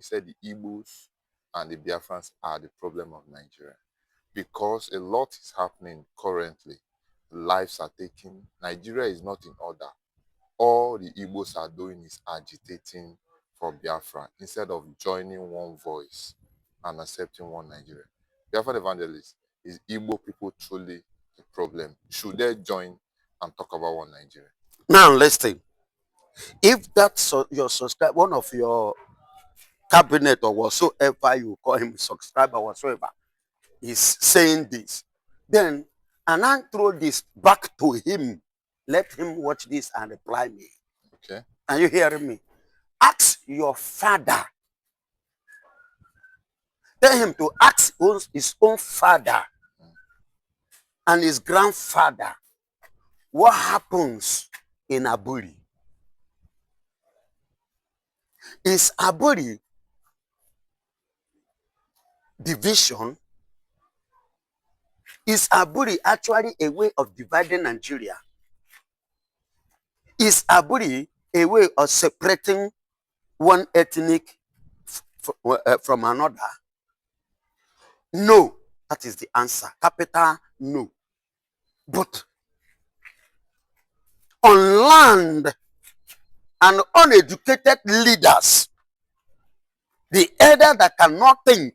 He said the Igbo'S and the Biafrans are the problem of Nigeria because a lot is happening currently. Lives are taken. Nigeria is not in order. All the Igbos are doing is agitating for Biafra instead of joining one voice and accepting one Nigeria. Biafra evangelist, is Igbo people truly the problem? Should they join and talk about one Nigeria? Now listen. If that's your subscribe, one of your cabinet or whatsoever you call him, subscriber whatsoever, is saying this, then and I throw this back to him. Let him watch this and reply me. Okay. Are you hearing me? Ask your father. Tell him to ask his own father and his grandfather what happens in Aburi. Is Aburi division? Is Aburi actually a way of dividing Nigeria? Is Aburi a way of separating one ethnic from another? No. That is the answer. Capital no. But on land and uneducated leaders, the elder that cannot think,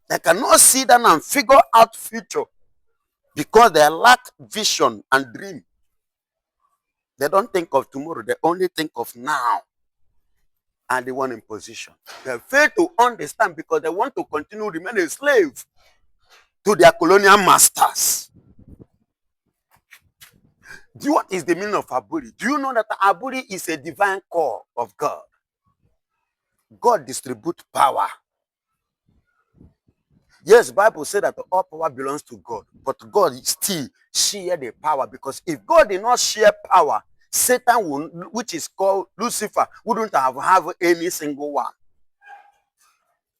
they cannot see down and figure out future because they lack vision and dream. They don't think of tomorrow, they only think of now. And they want in position. They fail to understand because they want to continue remain a slave to their colonial masters. What is the meaning of Aburi? Do you know that Aburi is a divine core of God? God distributes power. Yes, Bible said that all power belongs to God, but God still share the power, because if God did not share power, Satan, which is called Lucifer, wouldn't have any single one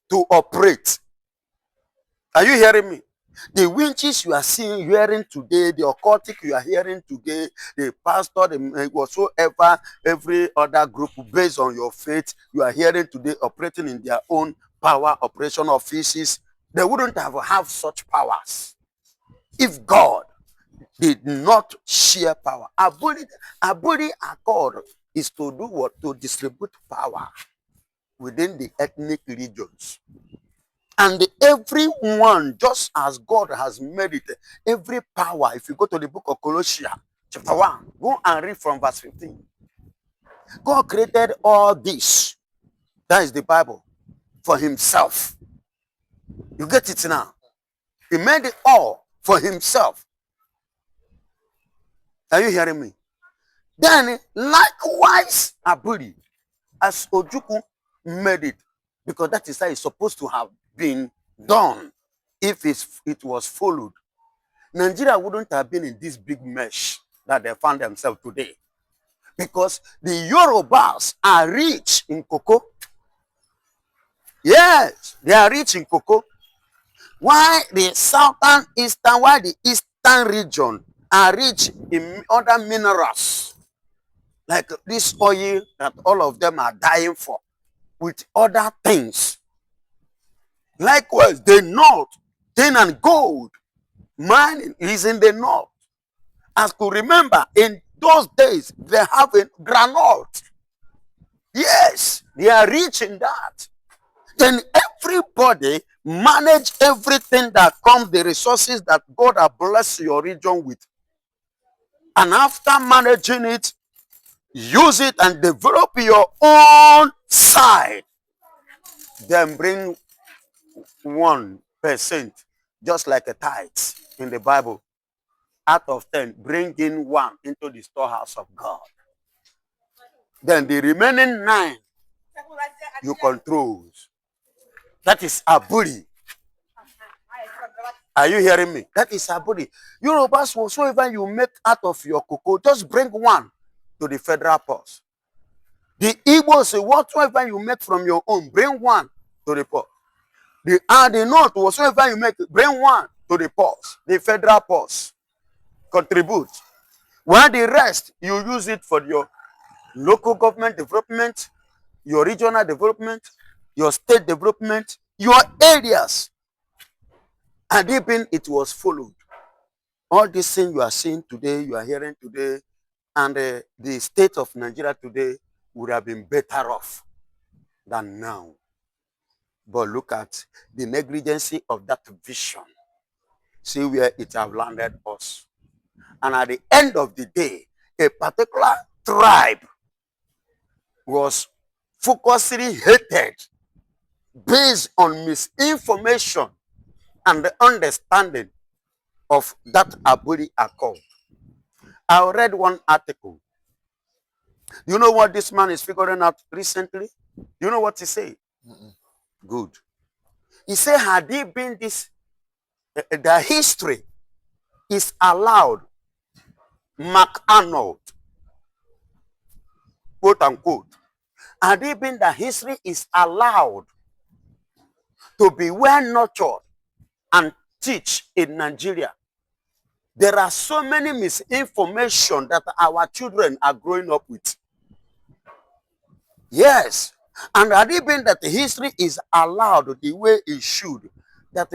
to operate. Are you hearing me? The witches you are hearing today, the occultic you are hearing today, the pastor, the whatsoever, every other group based on your faith, you are hearing today operating in their own power operation offices. They wouldn't have such powers if God did not share power. Aburi accord is to do what? To distribute power within the ethnic regions. And everyone, just as God has made it, every power, if you go to the book of Colossians, chapter 1, go and read from verse 15. God created all this, that is the Bible, for himself. You get it now? He made it all for himself. Are you hearing me? Then, likewise, Aburi, as Ojuku made it, because that is how it's supposed to have been done if it was followed. Nigeria wouldn't have been in this big mess that they found themselves today, because the Yorubas are rich in cocoa. Yes, they are rich in cocoa. Why the the eastern region are rich in other minerals, like this oil that all of them are dying for, with other things. Likewise, the north, tin and gold mining is in the north. As to remember, in those days, they have a granite. Yes, they are rich in that. Then everybody manage everything that comes, the resources that God has blessed your region with. And after managing it, use it and develop your own side. Then bring 1%, just like a tithe in the Bible. Out of 10, bring in 1 into the storehouse of God. Then the remaining 9 you control. That is Aburi. Are you hearing me? That is Aburi. Yorubas, whatsoever you make out of your cocoa, just bring 1 to the federal purse. The Igbo'S, whatsoever you make from your own, bring 1 to the purse. The North, whatsoever you make, bring 1 to the purse, the federal purse. Contribute. While the rest, you use it for your local government development, your regional development, your state development, your areas. And even it was followed. All these things you are seeing today, you are hearing today, and the state of Nigeria today would have been better off than now. But look at the negligence of that vision. See where it have landed us. And at the end of the day, a particular tribe was focusing hatred based on misinformation and the understanding of that Aburi Accord. I read one article. You know what this man is figuring out recently? You know what he said? Good. He said, had he been this, the history is allowed, Mark Arnold, quote unquote, had it been that history is allowed to be well nurtured and teach in Nigeria, there are so many misinformation that our children are growing up with. Yes. And had it been that the history is allowed the way it should, that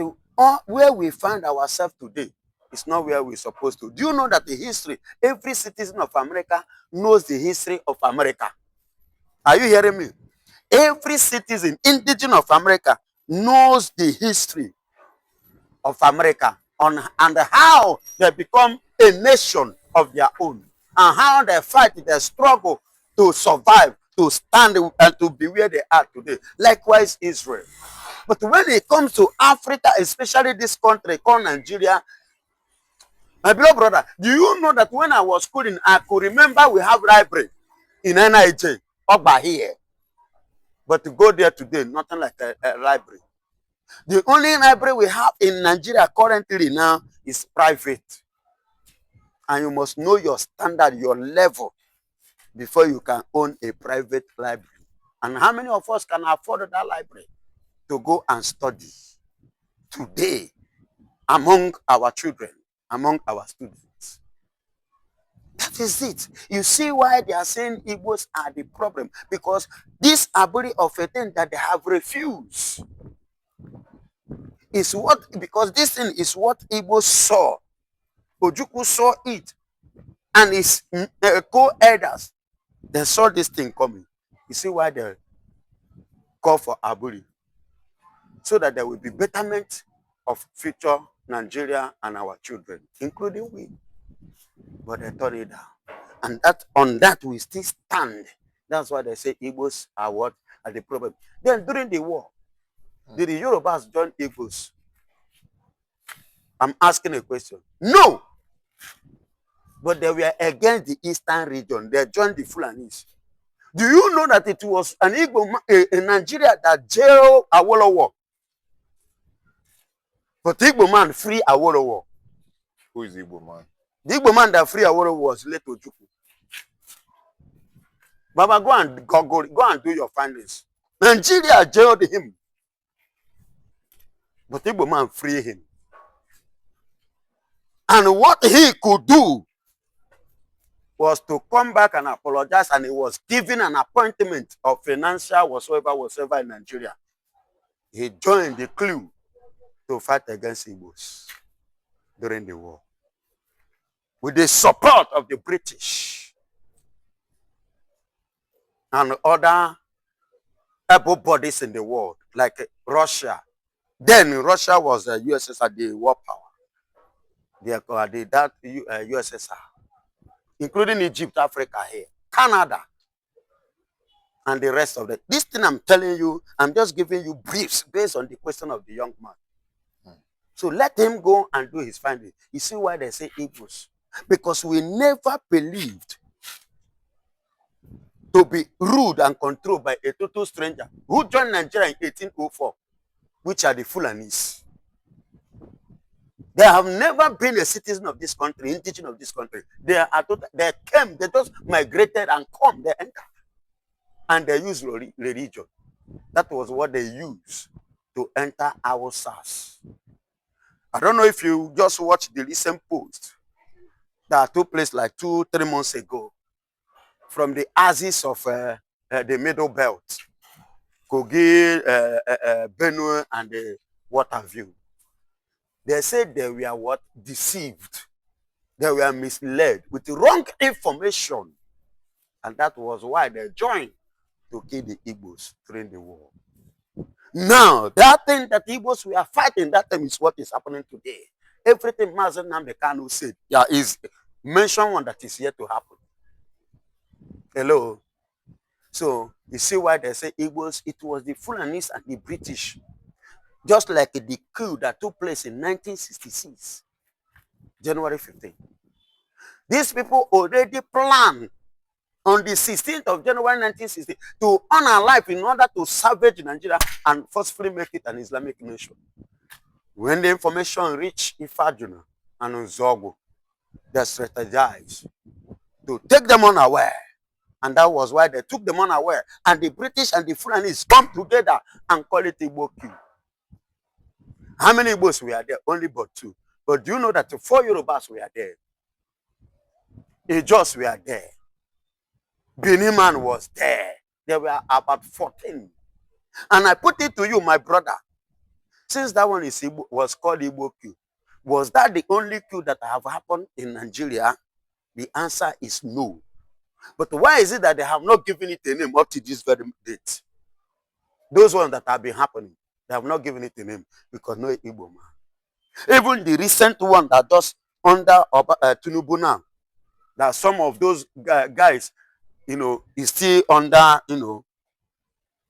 where we find ourselves today is not where we're supposed to. Do you know that the history, every citizen of America knows the history of America? Are you hearing me? Every citizen, indigenous of America, knows the history of America and how they become a nation of their own, and how they fight, they struggle to survive, to stand and to be where they are today. Likewise, Israel. But when it comes to Africa, especially this country called Nigeria, my beloved brother, do you know that when I was schooling, I could remember we have library in NIJ, over here. But to go there today, nothing like a library. The only library we have in Nigeria currently now is private. And you must know your standard, your level, before you can own a private library. And how many of us can afford that library to go and study today among our children, among our students? That is it. You see why they are saying Igbo'S are the problem. Because this ability of a thing that they have refused is what, because this thing is what Igbo'S saw. Ojukwu saw it. And his co-elders, they saw this thing coming. You see why they call for Aburi? So that there will be betterment of future Nigeria and our children, including we. But they turned it down. And that on that we still stand. That's why they say Igbo'S are what? Are the problem. Then during the war, did the Yorubas join Igbo'S? I'm asking a question. No! But they were against the eastern region. They joined the Fulanis. Do you know that it was an Igbo in Nigeria that jailed Awolowo? But Igbo man free Awolowo. Who is Igbo man? The Igbo man that free Awolowo was Leto Ojukwu. Baba, go and do your findings. Nigeria jailed him. But Igbo man free him. And what he could do was to come back and apologize, and he was given an appointment of financial whatsoever in Nigeria. He joined the crew to fight against Igbo'S during the war with the support of the British and other able bodies in the world, like Russia. Then Russia was the USSR, the war power. That USSR, including Egypt, Africa here, Canada, and the rest of it. This thing I'm telling you, I'm just giving you briefs based on the question of the young man. So let him go and do his finding. You see why they say Igbo'S? Because we never believed to be ruled and controlled by a total stranger who joined Nigeria in 1804, which are the Fulanis. They have never been a citizen of this country, indigenous of this country. They came, they just migrated and come, they entered. And they used religion. That was what they used to enter our SARS. I don't know if you just watched the recent post that took place like 2-3 months ago from the axis of the Middle Belt. Kogi, Benue, and what have you. They said they were what? Deceived. They were misled with wrong information. And that was why they joined to kill the Igbo's during the war. Now, that thing that Igbo's were fighting that time is what is happening today. Everything Mazen Namdekanu said, yeah, is mention one that is yet to happen. Hello. So you see why they say Igbo's, it was the Fulanis and the British. Just like the coup that took place in 1966, January 15. These people already planned on the 16th of January 1960 to honor life in order to salvage Nigeria and forcefully make it an Islamic nation. When the information reached Ifajuna and Nzogo, they strategized to take them unaware. And that was why they took them unaware. And the British and the Fulanis come together and call it Igbo coup. How many Igbos were there? Only but 2. But do you know that 4 Yorubas were there? Ijos were there. Beniman was there. There were about 14. And I put it to you, my brother. Since that one is was called Igbo coup, was that the only coup that have happened in Nigeria? The answer is no. But why is it that they have not given it a name up to this very date? Those ones that have been happening, they have not given it a name because no Igbo man. Even the recent one that does under Tinubu now, that some of those guys, is still under,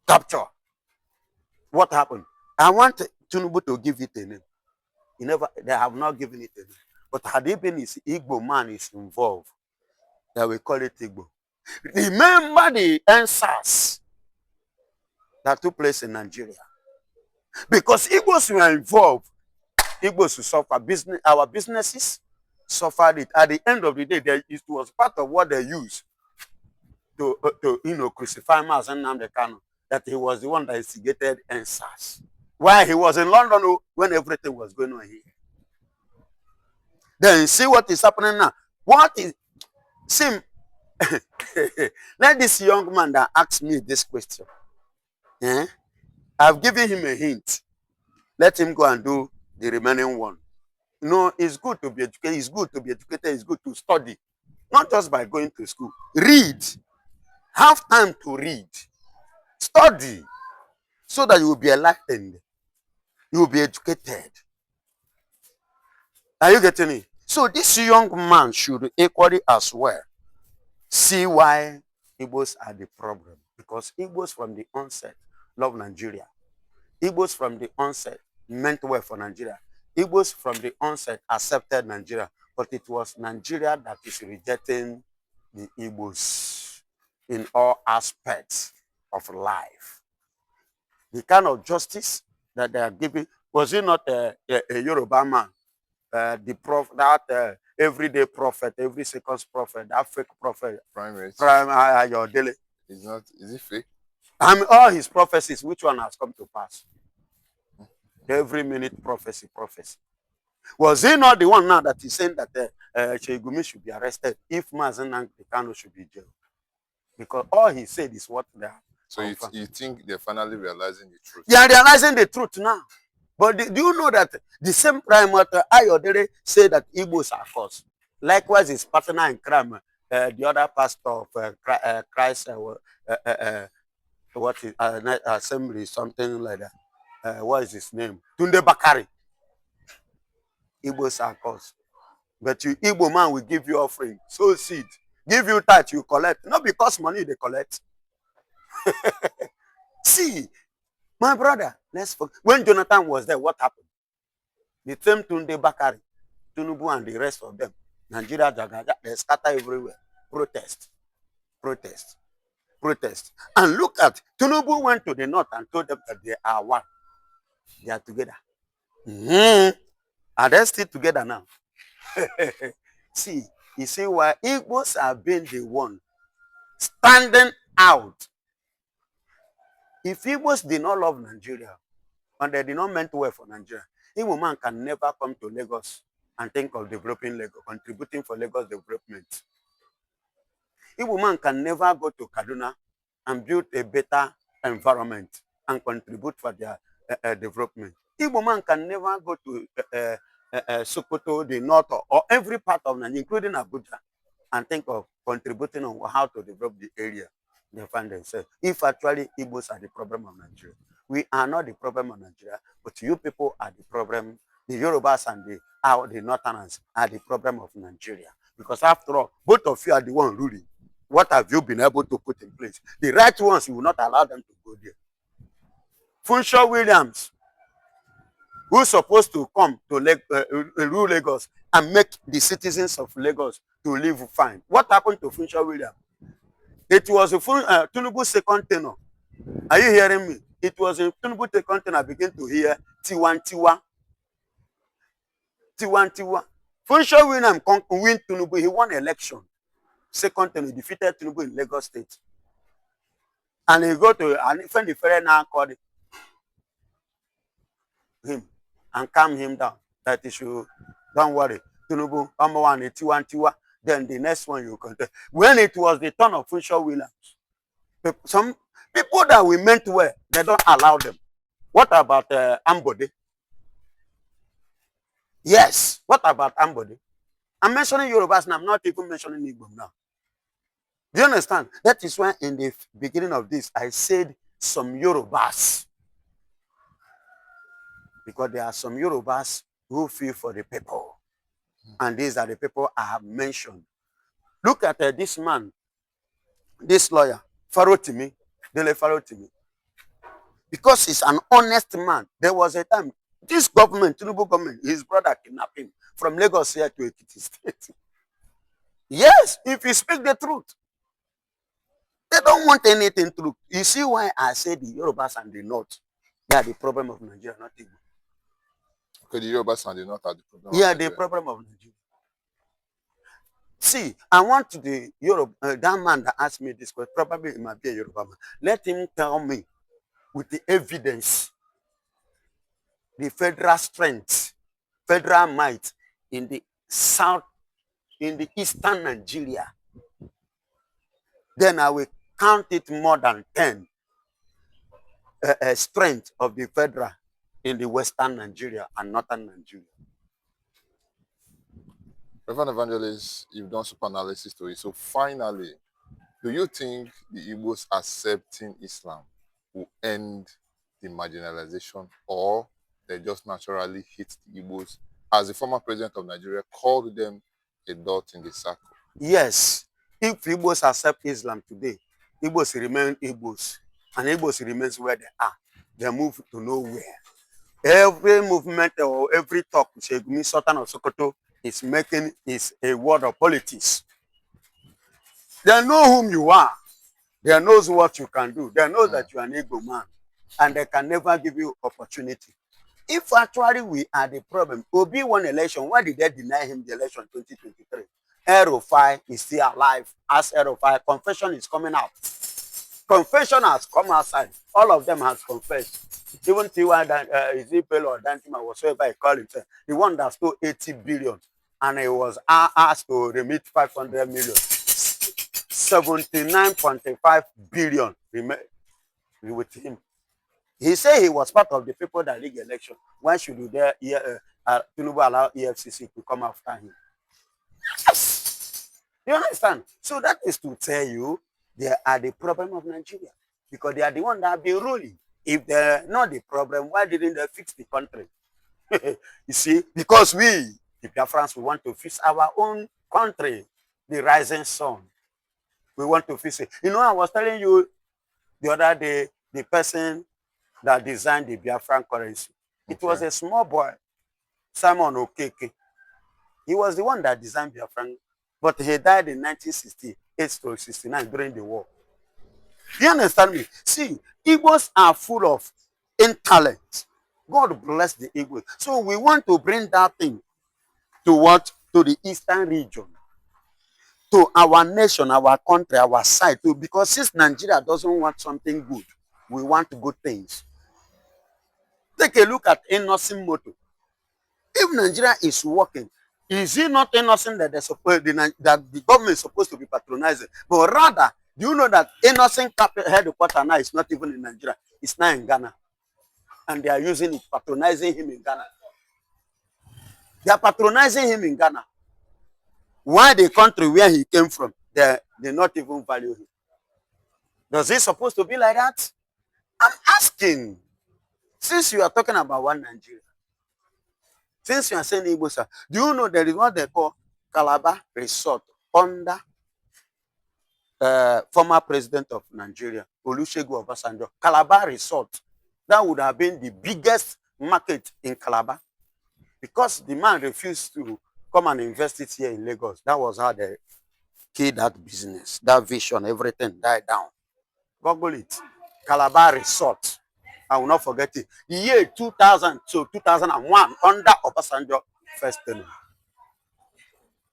capture. What happened? I want Tinubu to give it a name. They have not given it a name. But had it been his Igbo man is involved, they will call it Igbo. Remember the answers that took place in Nigeria. Because Igbos were involved, Igbos will suffer. Our businesses suffered it. At the end of the day, it was part of what they used to crucify Mazen Nnamdi Kanu, that he was the one that instigated answers. While he was in London when everything was going on here. Then see what is happening now. Let this young man that asked me this question. I've given him a hint. Let him go and do the remaining one. No, it's good to be educated. It's good to be educated. It's good to study. Not just by going to school. Read. Have time to read. Study. So that you will be enlightened. You will be educated. Are you getting it? So this young man should equally as well see why Igbos are the problem. Because Igbos from the onset love Nigeria. Igbos from the onset meant well for Nigeria. Igbos from the onset accepted Nigeria. But it was Nigeria that is rejecting the Igbos in all aspects of life. The kind of justice that they are giving, was it not a Yoruba man? That everyday prophet, every second prophet, that fake prophet, your daily. Is it fake? All his prophecies, which one has come to pass? Every minute prophecy. Was he not the one now that is saying that Shegumi should be arrested if Mazen Nnamdi Kanu should be jailed? Because all he said is what they are. So you think they're finally realizing the truth? They are realizing the truth now. But do you know that the same Prime Minister Ayodele said that Igbos are cursed? Likewise, his partner in crime, the other pastor of Christ, what is assembly, something like that. What is his name? Tunde Bakari. Igbos are cursed. But you Igbo man will give you offering, sow seed, give you tithe, you collect. Not because money they collect. See, my brother, when Jonathan was there, what happened? The same Tunde Bakari, Tinubu and the rest of them, Nigeria, they scatter everywhere. Protest. And look at, Tinubu went to the north and told them that they are one. They are together. Are they still together now? See, you see why Igbos have been the one standing out. If Igbos did not love Nigeria, and they did not meant well for Nigeria, Igbo man can never come to Lagos and think of developing Lagos, contributing for Lagos development. Igbo man can never go to Kaduna and build a better environment and contribute for their development. Igbo man can never go to Sokoto, the north, or every part of Nigeria, including Abuja, and think of contributing on how to develop the area they find themselves. If actually Igbos are the problem of Nigeria, we are not the problem of Nigeria, but you people are the problem. The Yorubas and the Northerners are the problem of Nigeria. Because after all, both of you are the one ruling. What have you been able to put in place? The right ones, you will not allow them to go there. Funshaw Williams, who's supposed to come to rule Lagos and make the citizens of Lagos to live fine. What happened to Funshaw Williams? It was Tinubu's second tenure. Are you hearing me? It was in Tinubu's second tenure I began to hear Tiwantiwa. Tiwantiwa. Funshaw Williams win Tinubu. He won election. Second tenure, he defeated Tinubu in Lagos State. And he go to, and even the federal now called him and calm him down. That he should, don't worry. Tinubu, number one, Tiwantiwa. Then the next one you contest. When it was the turn of Funshaw Williams, some people that we meant well, they don't allow them. What about Ambode? Yes. What about Ambode? I'm mentioning Yorubas now. I'm not even mentioning Igbo now. Do you understand? That is why in the beginning of this, I said some Yorubas. Because there are some Yorubas who feel for the people. And these are the people I have mentioned. Look at this man, this lawyer, Farotimi, Dele Farotimi. Because he's an honest man. There was a time, this government, Tinubu government, his brother kidnapped him from Lagos here to Ekiti State. Yes, if you speak the truth. They don't want anything true. You see why I say the Yorubas and the North, they are the problem of Nigeria, not Igbo. Okay, the Yorubas and the North are the problem. Yeah, the problem of Nigeria. See, I want the Yoruba, that man that asked me this question, probably it might be a Yoruba man. Let him tell me with the evidence, the federal strength, federal might in the south, in the eastern Nigeria. Then I will count it more than 10 strength of the federal in the western Nigeria and northern Nigeria. Reverend Evangelist, you've done super analysis to it. So finally, do you think the Igbo's accepting Islam will end the marginalization, or they just naturally hit the Igbo's, as the former president of Nigeria called them a dot in the circle? Yes. If Igbo's accept Islam today, Igbo's remain Igbo's, and Igbo's remains where they are. They move to nowhere. Every movement or every talk, Sultan of Sokoto is making is a word of politics. They know whom you are. They knows what you can do. They know that you are an Igbo man, and they can never give you opportunity. If actually we are the problem, Obi won election. Why did they deny him the election in 2023? Erufai is still alive. As Erufai, confession is coming out. Confession has come outside. All of them has confessed. Even Tiwa, Ezekiel or Dantima, whatsoever he called himself, the one that stole 80 billion and he was asked to remit 500 million. 79.5 billion with him. He said he was part of the people that rigged election. Why should you dare Tinubu allow EFCC to come after him? Yes. You understand? So that is to tell you they are the problem of Nigeria, because they are the one that have been ruling. If they're not the problem, why didn't they fix the country? You see, because we, the Biafrans, we want to fix our own country, the rising sun. We want to fix it. You know, I was telling you the other day, the person that designed the Biafran currency. It was a small boy, Simon Okeke. He was the one that designed Biafran, but he died in 1968 to 69 during the war. You understand me? See, Igbos are full of intellect. God bless the Igbos. So we want to bring that thing to what? To the eastern region. To our nation, our country, our side too. Because since Nigeria doesn't want something good, we want good things. Take a look at Innocent Moto. If Nigeria is working, is it not innocent that that the government is supposed to be patronizing, but rather Do you know that Innocent Capital headquarters now is not even in Nigeria? It's now in Ghana. And they are using it, patronizing him in Ghana. They are patronizing him in Ghana. Why the country where he came from, they not even value him? Does it supposed to be like that? I'm asking. Since you are talking about one Nigeria, since you are saying Igbo'S, do you know there is what they call Calabar Resort under former president of Nigeria, Olusegun Obasanjo? Calabar Resort. That would have been the biggest market in Calabar, because the man refused to come and invest it here in Lagos. That was how they killed that business, that vision, everything died down. Google it. Calabar Resort. I will not forget it. The year 2000 to 2001 under Obasanjo first tenure.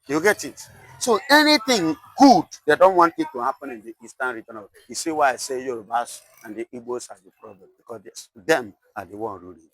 You get it? So anything good, they don't want it to happen in the eastern region. You see why I say Yorubas and the Igbo'S are the problem, because them are the one ruling.